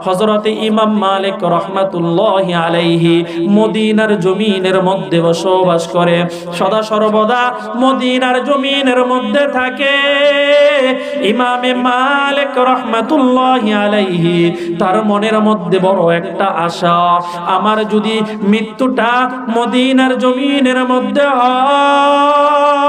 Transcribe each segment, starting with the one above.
হযরতে ইমাম মালিক রাহমাতুল্লাহি আলাইহি মদিনার জমিনের মধ্যে বসবাস করে, সদা সর্বদা মদিনার জমিনের মধ্যে থাকে। ইমামে মালিক রাহমাতুল্লাহি আলাইহি তার মনের মধ্যে বড় একটা আশা, আমার যদি মৃত্যুটা মদিনার জমিনের মধ্যে হয়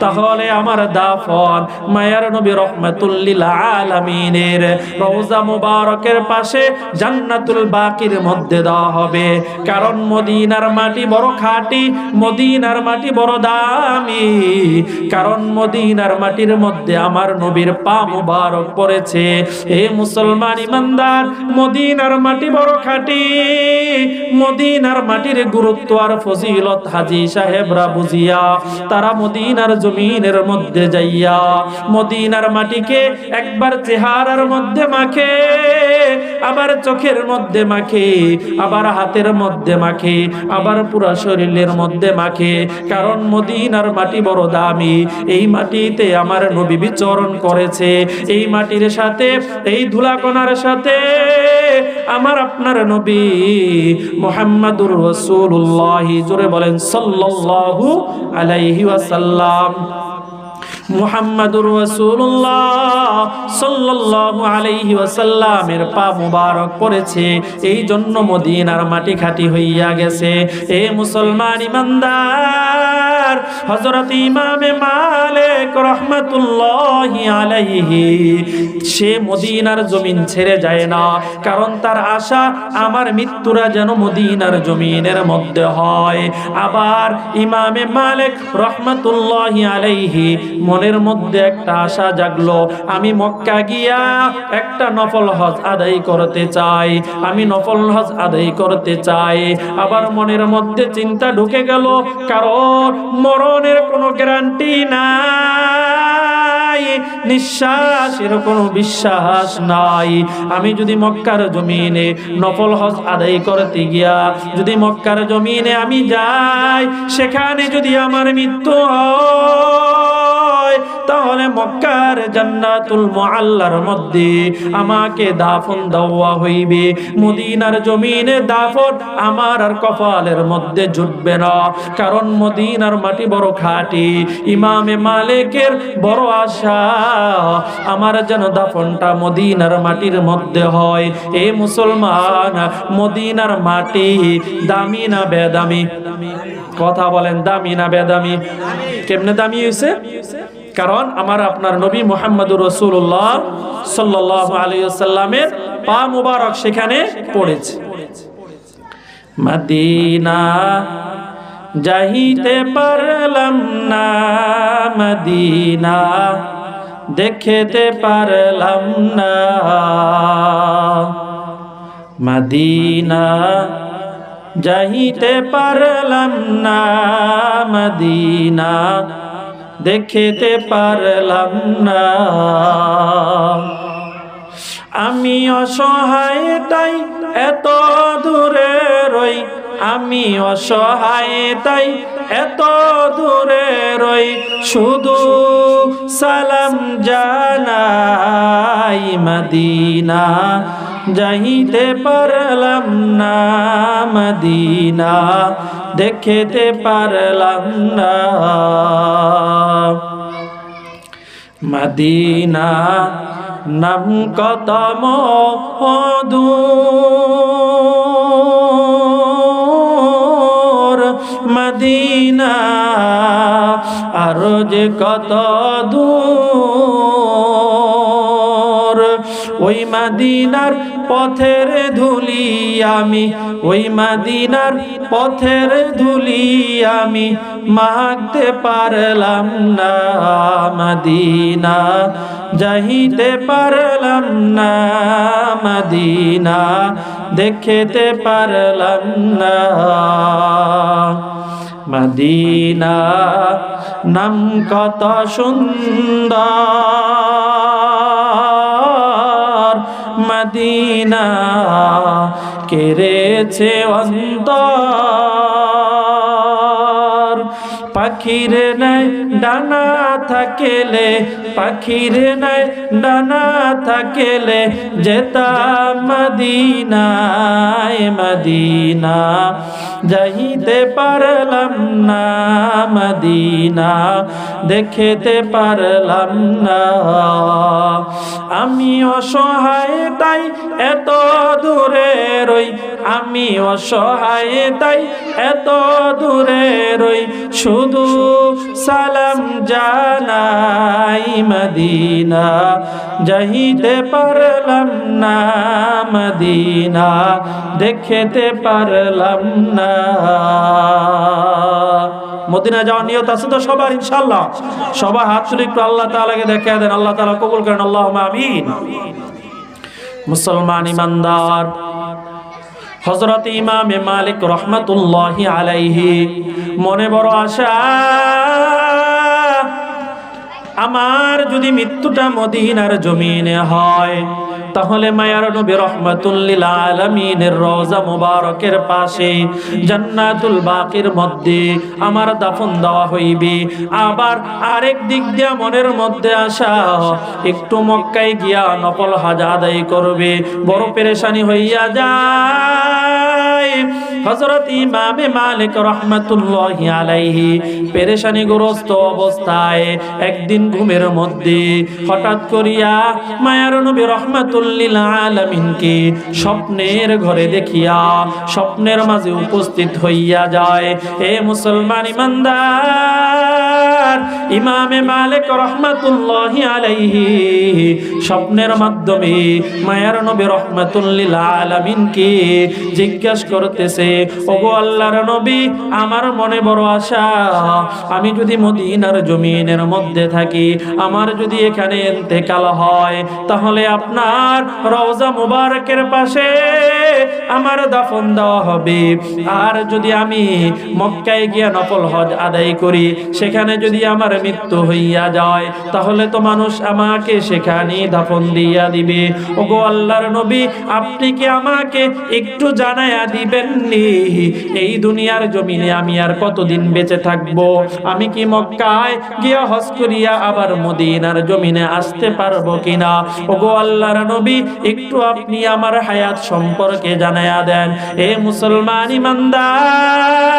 তাহলে আমার দাফন মায়ার নবী রাহমাতুল লিল আলামিনের রওজা মুবারকের পাশে জান্নাতুল বাকির মধ্যে দেওয়া হবে। কারণ মদিনার মাটি বড় খাঁটি, মদিনার মাটি বড় দামি, কারণ মদিনার মাটির মধ্যে আমার নবীর পা মুবারক পড়েছে। হে মুসলমান ইমানদার, মদিনার মাটি বড় খাঁটি, মদিনার মাটির গুরুত্ব আর ফজিলত হাজী সাহেবরা বুঝিয়া তারা মদিনার জমিনের মধ্যে যাইয়া মদিনার মাটিকে একবার চেহারার মধ্যে মাখে, আবার চোখের মধ্যে মাখে, আবার হাতের মধ্যে মাখে, আবার পুরা শরীরের মধ্যে মাখে। কারণ মদিনার মাটি বড় দামি, এই মাটিতে আমার নবী বিচরণ করেছে। এই মাটির সাথে, এই ধুলাকণার সাথে আমার আপনার নবী মুহাম্মাদুর রাসূলুল্লাহ, জোরে বলেন সাল্লাল্লাহু আলাইহি ওয়াসাল্লাম, মুহাম্মাদুর রাসূলুল্লাহ সাল্লাল্লাহু আলাইহি ওয়াসাল্লামের পা মুবারক পড়েছে। এই জন্য মদিনার মাটি খাঁটি হইয়া গেছে। এ মুসলমান ইমানদার, হযরত ইমামে মালিক রাহমাতুল্লাহি আলাইহি সে মদিনার জমিন ছেড়ে যায় না, কারণ তার আশা আমার মৃত্যুরা যেন মদিনার জমিনের মধ্যে হয়। আবার ইমামে মালিক রাহমাতুল্লাহি আলাইহি মনের মধ্যে একটা আশা জাগলো, আমি মক্কা গিয়া একটা নফল হজ আদায় করতে চাই, আমি নফল হজ আদায় করতে চাই। আবার মনের মধ্যে চিন্তা ঢুকে গেল, কারণ মরণের কোনো গ্যারান্টি নাই, নিঃশ্বাসের কোনো বিশ্বাস নাই। আমি যদি মক্কার জমিনে নফল হজ আদায় করতে গিয়া যদি মক্কার জমিনে আমি যাই, সেখানে যদি আমার মৃত্যু হয় তাহলে মক্কার জান্নাতুল মুআল্লার মধ্যে আমাকে দাফন দেওয়া হইবে। মদিনার জমিনে দাফন আমার আর কপালের মধ্যে জুটবে না, কারণ মদিনার মাটি বড় খাঁটি। ইমামে মালিকের বড় আশা আমার যেন দাফনটা মদিনার মাটির মধ্যে হয়। এ মুসলমান, মদিনার মাটি দামি না বেদামি? কথা বলেন, দামি না বেদামি? কেমনে দামি হয়েছে? কারণ আমার আপনার নবী মুহাম্মদুর রাসূলুল্লাহ সাল্লাল্লাহু আলাইহি ওয়াসাল্লামের পা মুবারক সেখানে পড়েছে। মদিনা যাইতে পারলাম না, মদিনা দেখতে পারলাম না, মদিনা যাইতে পারলাম না, মদিনা দেখতে পারলাম না। আমি অসহায় তাই এত দূরে রই, আমি অসহায় তাই এত দূরে রই, শুধু সালাম জানাই, মদিনা যাইতে পারলাম না, মদিনা দেখতে পারলাম না। মদিনা নাম কত মধুর, মদিনা আরো যে কত দূর, ওই মদিনার পথের ধুলি আমি, ওই মদিনার পথের ধুলি আমি মাখতে পারলাম না, মদিনা যাইতে পারলাম না, মদিনা দেখতে পারলাম না। মদিনা নাম কত সুন্দর, মদিনা কেড়েছে অন্তর, পাখির নাই ডানা থাকলে, পাখির নাই ডানা থাকলে যেতাম মদিনায় মদিনা যাইতে পারলাম না মদিনা দেখতে পারলাম না আমি অসহায় তাই এত দূরে রই আমি অসহায় তাই এত দূরে রই শুধু সালাম জানাই মদিনা যাইতে পারলাম না মদিনা দেখতে পারলাম না মদিনা যাওয়ার নিয়ত আছে তো সবার ইনশাআল্লাহ সবাই হাত তুলে একটু আল্লাহ তাআলাকে দেখিয়ে দেন আল্লাহ তাআলা কবুল করেন আল্লাহুম্মা আমিন মুসলমান ইমানদার হযরত ইমাম মালিক রাহমাতুল্লাহি আলাইহি মনে বড় আশা আমার যদি মৃত্যুটা মদিনার জমিনে হয় তাহলে মায়ার নবী রাহমাতুল লিল আলামিনের রওজা মুবারকের পাশে জান্নাতুল বাকির মধ্যে আমার দাফন দেওয়া হইবে আবার আরেক দিক দিয়ে মনের মধ্যে আসা একটু মক্কায় গিয়া নফল হজ আদায় করবে বড় পেরেশানি হইয়া যায় হযরত ইমাম মালিক রাহমাতুল্লাহি আলাইহি পেরেশানিগ্রস্ত অবস্থায় একদিন ঘুমের মধ্যে হঠাৎ করিয়া মায়ার নবী রাহমাতুল লিল আলামিনকে স্বপ্নের ঘরে দেখিয়া স্বপ্নের মাঝে উপস্থিত হইয়া যায় হে মুসলমান ইমানদার ইমাম মালিক রাহমাতুল্লাহি আলাইহি স্বপ্নের মাধ্যমে মায়ার নবী রাহমাতুল লিল আলামিনকে জিজ্ঞাসা করতেছে ওগো আল্লাহর নবী আমার মনে বড় আশা আমি যদি মদিনার জমিনের মধ্যে থাকি আমার যদি এখানে ইন্তেকাল হয় তাহলে আপনার রওজা মুবারকের পাশে আমার দাফন দেওয়া হবে আর যদি আমি মক্কায় গিয়ে নফল হজ আদায় করি সেখানে যদি আমার মৃত্যু হইয়া যায় তাহলে তো মানুষ আমাকে সেখানে দাফন দিয়া দিবে ওগো আল্লাহর নবী আপনি কি আমাকে একটু জানায়া দিবেন নি এই দুনিয়ার জমিনে আমি আর কতদিন বেঁচে থাকবো আমি কি মক্কায় গিয়া হজ করিয়া আবার মদিনার জমিনে আসতে পারবো কিনা ওগো আল্লাহর নবী একটু আপনি আমার হায়াত সম্পর্কে জানায়া দেন এ মুসলমান ইমানদার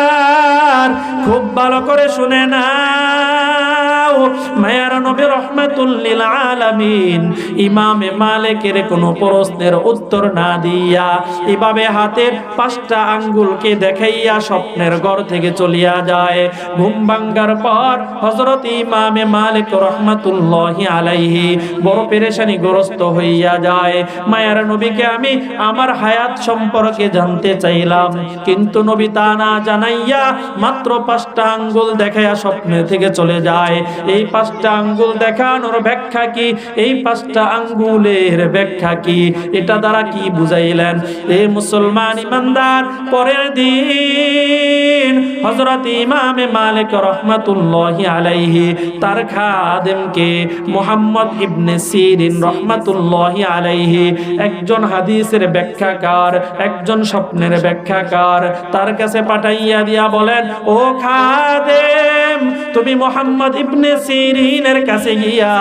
খুব ভালো করে শুনে নাও মায়ার নবী রাহমাতুল লিল আলামিন ইমাম মালিকের কোনো প্রশ্নের উত্তর না দিয়া এভাবে হাতের 5টা আঙ্গুলকে দেখাইয়া স্বপ্নের ঘর থেকে চলিয়া যায় ঘুম ভাঙ্গার পর হযরত ইমাম মালিক রাহমাতুল্লাহি আলাইহি বড় পেরেশানিগ্রস্ত হইয়া যায় মায়ার নবীকে আমি আমার হায়াত সম্পর্কে জানতে চাইলাম কিন্তু নবী তা না জানাইয়া মাত্র 5টা আঙ্গুল দেখাইয়া স্বপ্নে থেকে চলে যায় এই 5টা আঙ্গুল দেখানোর ব্যাখ্যা কি এই 5টা আঙ্গুলের ব্যাখ্যা কি এটা দ্বারা কি বুঝাইলেন এ মুসলমান ইমানদার পরের দিন হযরত ইমাম মালিক রাহমাতুল্লাহি আলাইহি তার খাদেমকে মুহাম্মদ ইবনে সিরিন রাহমাতুল্লাহি আলাইহি একজন হাদিসের ব্যাখ্যাকার একজন স্বপ্নের ব্যাখ্যাকার তার কাছে পাঠাইয়া দিয়া বলেন ও খাদেম তুমি মুহাম্মদ ইবনে সিরিনের কাছে গিয়া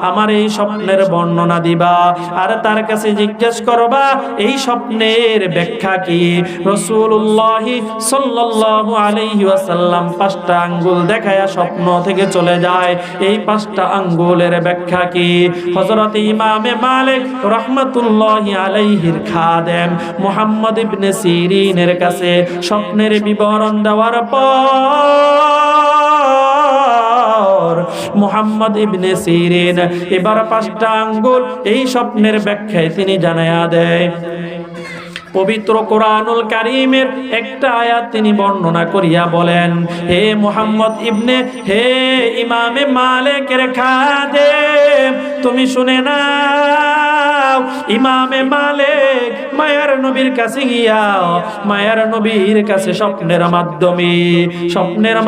আমার এই স্বপ্নের বর্ণনা দিবা আর তার কাছে জিজ্ঞেস করবা এই স্বপ্নের ব্যাখ্যা কি রাসূলুল্লাহ সাল্লাল্লাহু আলাইহি ওয়াসাল্লাম 5টা আঙ্গুল দেখায়া স্বপ্ন থেকে চলে যায় এই 5টা আঙ্গুলের ব্যাখ্যা কি হযরত ইমাম মালিক রাহমাতুল্লাহি আলাইহির খাদেম মুহাম্মদ ইবনে সিরিনের কাছে স্বপ্নের বিবরণ দেওয়ার পর মুহাম্মদ ইবনে সিরিন এবার 5টা আঙ্গুল এই স্বপ্নের ব্যাখ্যায় তিনি জানায়া দেয় পবিত্র কোরআনুল কারীমের একটা আয়াত তিনি বর্ণনা করিয়া বলেন হে মুহাম্মদ ইবনে হে ইমামে মালিকের খাদেম তুমি শুনে নাও ইমামে মালিক মায়ার নবীর কাছে গিয়া মায়ার নবীর কাছে স্বপ্নের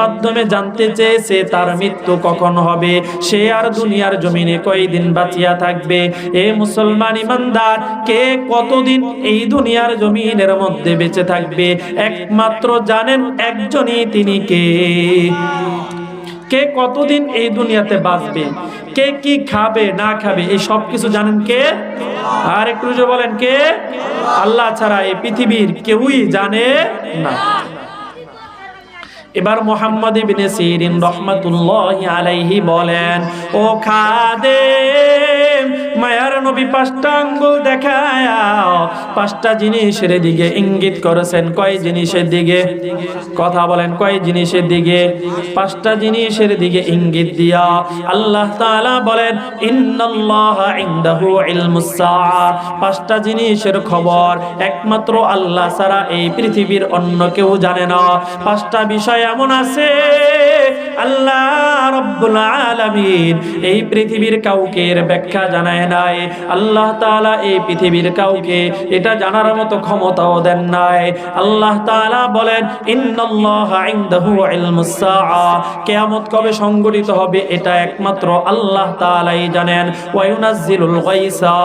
মাধ্যমে জানতে চেয়েছে তার মৃত্যু কখন হবে সে আর দুনিয়ার জমিনে কয়দিন বাঁচিয়া থাকবে এ মুসলমান ইমানদার কে কতদিন এই দুনিয়ার জমিনের মধ্যে বেঁচে থাকবে একমাত্র জানেন একজনই তিনি কে কতদিন এই দুনিয়াতে বাঁচবে কে কি খাবে না খাবে এই সব কিছু জানেন কে? আর একটু জোরে বলেন কে? আল্লাহ ছাড়া এই পৃথিবীর কেউই জানে না। এবার মুহাম্মদ ইবনে সিরিন রাহমাতুল্লাহি আলাইহি বলেন, ও খাদেম, মায়ার নবী 5টা আঙ্গুল দেখায়া 5টা জিনিসের দিকে ইঙ্গিত করেছেন। কয় জিনিসের দিকে? কথা বলেন, কয় জিনিসের দিকে? 5টা জিনিসের দিকে ইঙ্গিত দিয়া আল্লাহ তাআলা বলেন, ইন্নাল্লাহা ইনদাহু ইলমুস সাআ। 5টা জিনিসের খবর একমাত্র আল্লাহ ছাড়া এই পৃথিবীর অন্য কেউ জানে না। 5টা বিষয় এমন আছে আল্লাহ রাব্বুল আলামিন এই পৃথিবীর কাউকে এর ব্যাখ্যা জানায় নাই। আল্লাহ তাআলা এই পৃথিবীর কাউকে এটা জানার মতো ক্ষমতাও দেন নাই। আল্লাহ তাআলা বলেন, ইন্নাল্লাহা ইনদাহু ইলমুস সাআ। কিয়ামত কবে সংঘটিত হবে এটা একমাত্র আল্লাহ তাআলাই জানেন। ওয়া ইউনাজ্জিলুল গায়সা,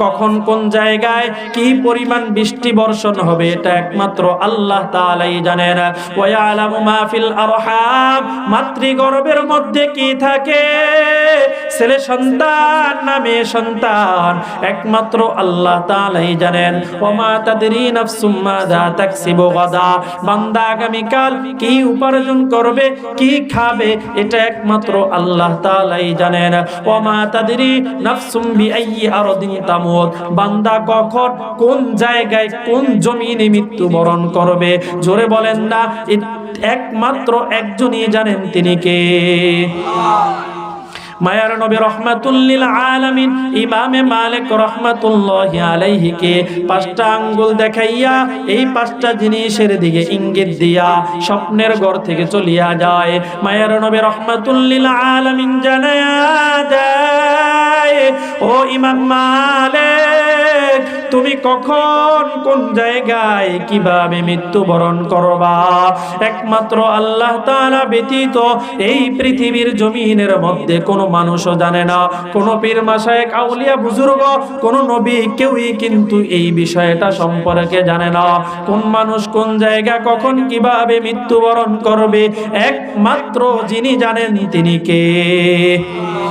কখন কোন জায়গায় কি পরিমাণ বৃষ্টি বর্ষণ হবে এটা একমাত্র আল্লাহ তাআলাই জানেন। ওয়া ইয়ালামু মা ফিল আরহাম, মাতৃগর্ভের মধ্যে কি থাকে, ছেলে সন্তান না মেয়ে সন্তান, একমাত্র আল্লাহ তাআলাই জানেন। ওয়া মা তাদরি নাফসুম মাযা তাকসিবু গাদা, বান্দা আগামীকাল কি উপার্জন করবে, কি খাবে, এটা একমাত্র আল্লাহ তাআলাই জানেন। ওয়া মা তাদরি নাফসুম বিআইয়ি আরদিন তামুত, বান্দা কখন কোন জায়গায় কোন জমিনে মৃত্যুবরণ করবে। জোরে বলেন না, একমাত্র একজনই জানেন, তিনি কে? মায়ার নবী রাহমাতুল লিল আলামিন ইমামে মালিক রাহমাতুল্লাহি আলাইহি কে 5টা আঙ্গুল দেখাইয়া এই 5টা জিনিসের দিকে ইঙ্গিত দিয়া স্বপ্নের ঘর থেকে চলিয়া যায়। মায়ার নবী রাহমাতুল লিল আলামিন জানায়া দেয়, ও ইমাম মালিক, তুমি কখন কোন জায়গায় কিভাবে মৃত্যুবরণ করবা একমাত্র আল্লাহ তাআলা ব্যতীত এই পৃথিবীর জমিনের মধ্যে কোনো মানুষও জানে না। কোনো পীর মাশায়েখ আউলিয়া বুজুর্গ কোন নবী কেউই কিন্তু এই বিষয়টা সম্পর্কে জানে না। কোন মানুষ কোন জায়গা কখন কিভাবে মৃত্যুবরণ করবে একমাত্র যিনি জানেন তিনি কে?